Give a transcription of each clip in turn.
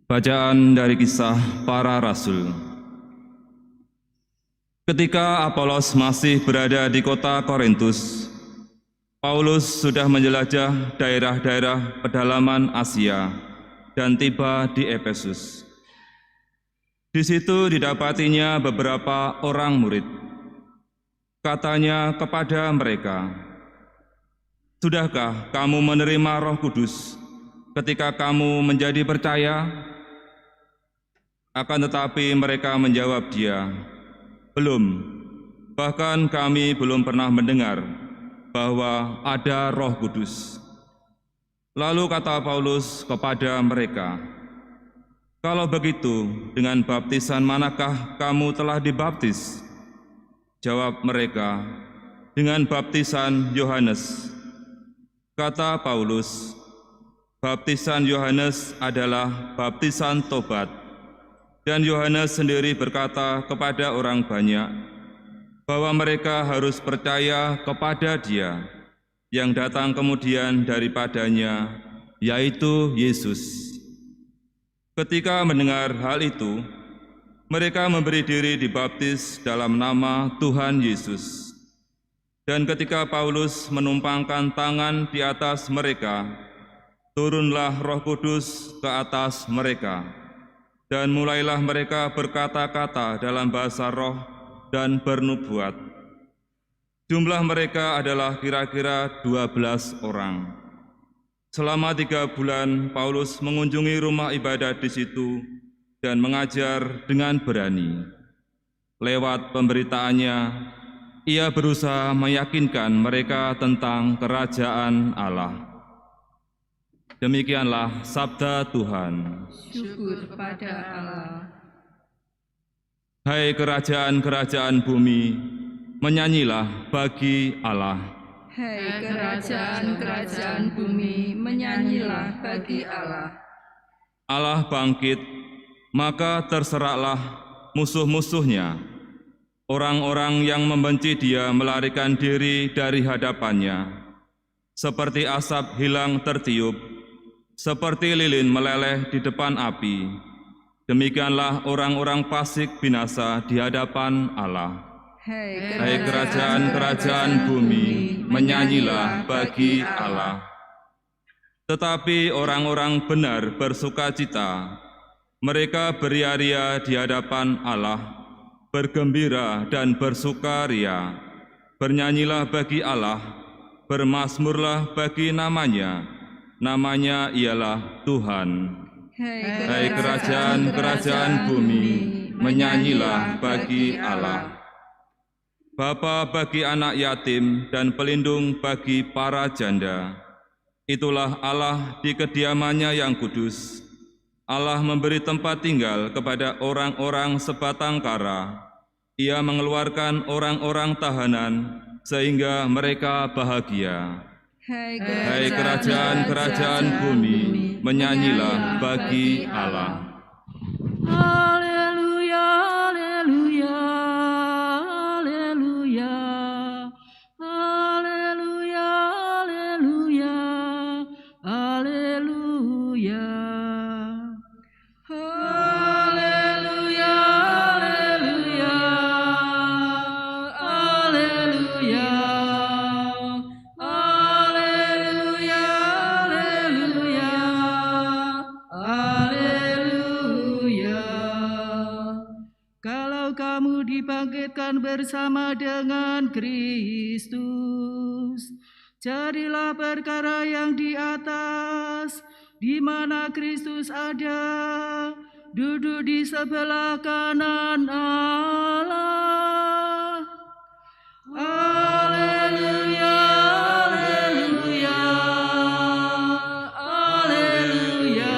Bacaan dari Kisah Para Rasul. Ketika Apolos masih berada di kota Korintus, Paulus sudah menjelajah daerah-daerah pedalaman Asia dan tiba di Efesus. Di situ didapatinya beberapa orang murid. Katanya kepada mereka, "Sudahkah kamu menerima Roh Kudus ketika kamu menjadi percaya?" Akan tetapi mereka menjawab dia, "Belum, bahkan kami belum pernah mendengar bahwa ada Roh Kudus." Lalu kata Paulus kepada mereka, "Kalau begitu, dengan baptisan manakah kamu telah dibaptis?" Jawab mereka, "Dengan baptisan Yohanes." Kata Paulus, "Baptisan Yohanes adalah baptisan tobat. Dan Yohanes sendiri berkata kepada orang banyak bahwa mereka harus percaya kepada Dia yang datang kemudian daripadanya, yaitu Yesus." Ketika mendengar hal itu, mereka memberi diri dibaptis dalam nama Tuhan Yesus. Dan ketika Paulus menumpangkan tangan di atas mereka, turunlah Roh Kudus ke atas mereka. Dan mulailah mereka berkata-kata dalam bahasa roh dan bernubuat. Jumlah mereka adalah kira-kira 12 orang. Selama 3 bulan Paulus mengunjungi rumah ibadat di situ dan mengajar dengan berani. Lewat pemberitaannya, ia berusaha meyakinkan mereka tentang kerajaan Allah. Demikianlah sabda Tuhan. Syukur pada Allah. Hai kerajaan-kerajaan bumi, menyanyilah bagi Allah. Hai kerajaan-kerajaan bumi, menyanyilah bagi Allah. Allah bangkit, maka terseraklah musuh-musuhnya. Orang-orang yang membenci Dia melarikan diri dari hadapannya. Seperti asap hilang tertiup, seperti lilin meleleh di depan api, demikianlah orang-orang fasik binasa di hadapan Allah. Hai kerajaan-kerajaan bumi, menyanyilah bagi Allah. Tetapi orang-orang benar bersukacita, mereka beria-ria di hadapan Allah, bergembira dan bersukaria. Bernyanyilah bagi Allah, bermazmurlah bagi namanya. Namanya ialah Tuhan. Hai kerajaan-kerajaan bumi, menyanyilah bagi Allah. Bapa bagi anak yatim dan pelindung bagi para janda. Itulah Allah di kediamannya yang kudus. Allah memberi tempat tinggal kepada orang-orang sebatang kara. Ia mengeluarkan orang-orang tahanan sehingga mereka bahagia. Hai kerajaan-kerajaan bumi, menyanyilah bagi Allah. Haleluya, haleluya, haleluya, haleluya, haleluya, haleluya. Haleluya, haleluya, haleluya. Dibangkitkan bersama dengan Kristus, jadilah perkara yang di atas, di mana Kristus ada, duduk di sebelah kanan Allah. Haleluya, haleluya, haleluya.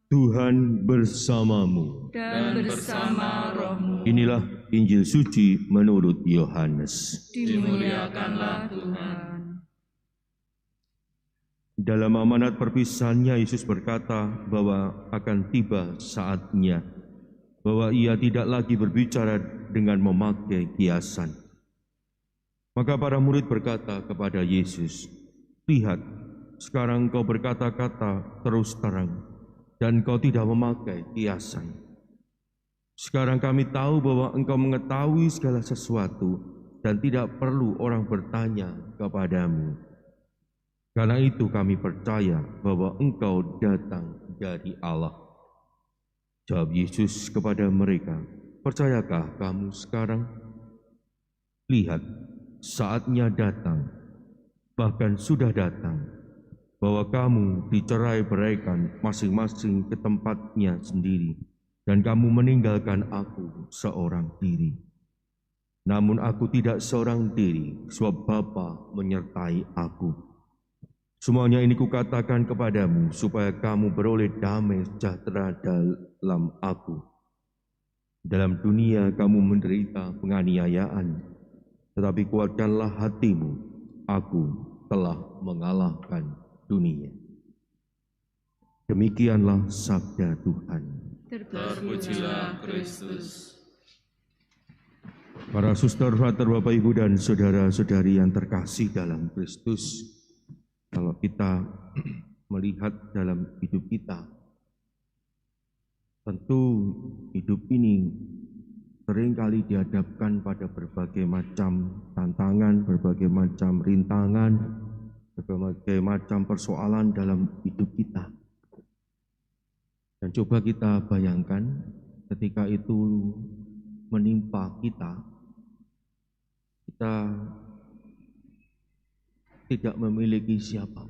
Tuhan bersamamu dan bersama rohmu. Inilah Injil suci menurut Yohanes. Dimuliakanlah Tuhan. Dalam amanat perpisahannya, Yesus berkata bahwa akan tiba saatnya, bahwa Ia tidak lagi berbicara dengan memakai hiasan. Maka para murid berkata kepada Yesus, "Lihat, sekarang Engkau berkata-kata terus terang, dan Engkau tidak memakai hiasan. Sekarang kami tahu bahwa Engkau mengetahui segala sesuatu dan tidak perlu orang bertanya kepadamu. Karena itu kami percaya bahwa Engkau datang dari Allah." Jawab Yesus kepada mereka, "Percayakah kamu sekarang? Lihat, saatnya datang, bahkan sudah datang, bahwa kamu dicerai-beraikan masing-masing ke tempatnya sendiri, dan kamu meninggalkan aku seorang diri. Namun aku tidak seorang diri, sebab Bapa menyertai aku. Semuanya ini kukatakan kepadamu, supaya kamu beroleh damai sejahtera dalam aku. Dalam dunia kamu menderita penganiayaan, tetapi kuatkanlah hatimu, aku telah mengalahkan dunia." Demikianlah sabda Tuhan. Terpujilah Kristus. Para suster, frater, Bapak, Ibu, dan saudara-saudari yang terkasih dalam Kristus, kalau kita melihat dalam hidup kita, tentu hidup ini seringkali dihadapkan pada berbagai macam tantangan, berbagai macam rintangan, berbagai macam persoalan dalam hidup kita. Dan coba kita bayangkan ketika itu menimpa kita, kita tidak memiliki siapa.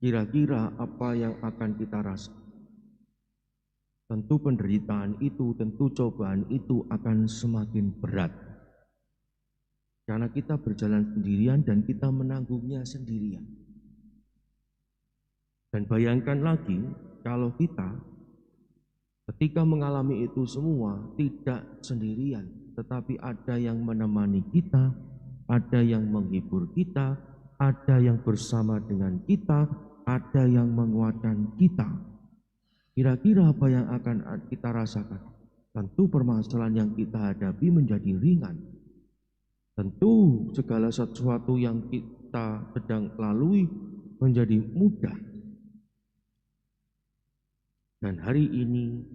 Kira-kira apa yang akan kita rasakan? Tentu penderitaan itu, tentu cobaan itu akan semakin berat. Karena kita berjalan sendirian dan kita menanggungnya sendirian. Dan bayangkan lagi kalau kita ketika mengalami itu semua tidak sendirian, tetapi ada yang menemani kita, ada yang menghibur kita, ada yang bersama dengan kita, ada yang menguatkan kita. Kira-kira apa yang akan kita rasakan? Tentu permasalahan yang kita hadapi menjadi ringan. Tentu segala sesuatu yang kita sedang lalui menjadi mudah. Dan hari ini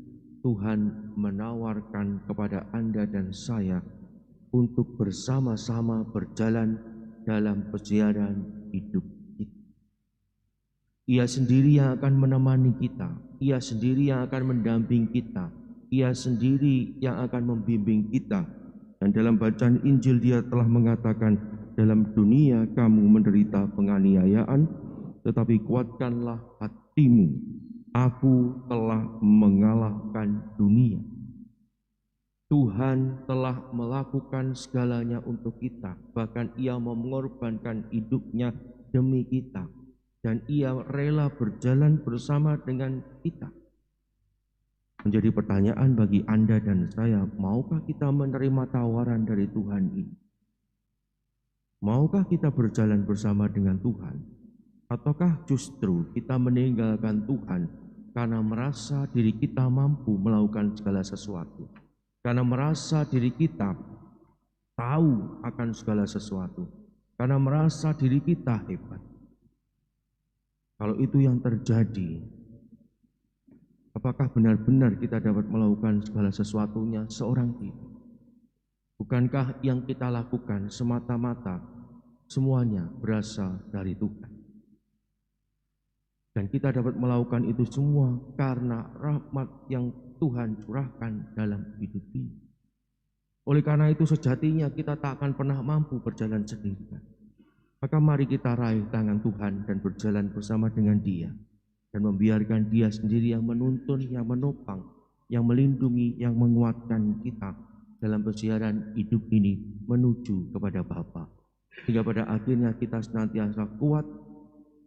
Tuhan menawarkan kepada Anda dan saya untuk bersama-sama berjalan dalam perjalanan hidup kita. Ia sendiri yang akan menemani kita, Ia sendiri yang akan mendamping kita, Ia sendiri yang akan membimbing kita. Dan dalam bacaan Injil Dia telah mengatakan, "Dalam dunia kamu menderita penganiayaan, tetapi kuatkanlah hatimu, aku telah mengalahkan dunia." Tuhan telah melakukan segalanya untuk kita, bahkan Ia mengorbankan hidupnya demi kita, dan Ia rela berjalan bersama dengan kita. Menjadi pertanyaan bagi Anda dan saya, maukah kita menerima tawaran dari Tuhan ini? Maukah kita berjalan bersama dengan Tuhan? Ataukah justru kita meninggalkan Tuhan karena merasa diri kita mampu melakukan segala sesuatu? Karena merasa diri kita tahu akan segala sesuatu, karena merasa diri kita hebat. Kalau itu yang terjadi, apakah benar-benar kita dapat melakukan segala sesuatunya seorang diri? Bukankah yang kita lakukan semata-mata semuanya berasal dari Tuhan? Dan kita dapat melakukan itu semua karena rahmat yang Tuhan curahkan dalam hidup ini. Oleh karena itu sejatinya kita tak akan pernah mampu berjalan sendirian. Maka mari kita raih tangan Tuhan dan berjalan bersama dengan Dia, dan membiarkan Dia sendiri yang menuntun, yang menopang, yang melindungi, yang menguatkan kita dalam perjalanan hidup ini menuju kepada Bapa. Sehingga pada akhirnya kita senantiasa kuat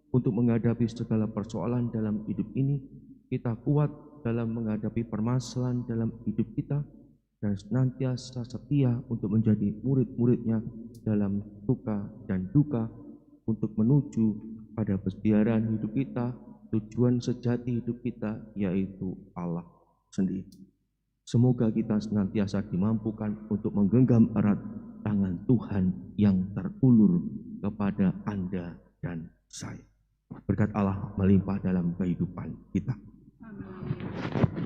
untuk menghadapi segala persoalan dalam hidup ini. Kita kuat dalam menghadapi permasalahan dalam hidup kita, dan senantiasa setia untuk menjadi murid-muridnya dalam suka dan duka, untuk menuju pada perjalanan hidup kita, tujuan sejati hidup kita, yaitu Allah sendiri. Semoga kita senantiasa dimampukan untuk menggenggam erat tangan Tuhan yang terulur kepada Anda dan saya. Berkat Allah melimpah dalam kehidupan kita. Amin.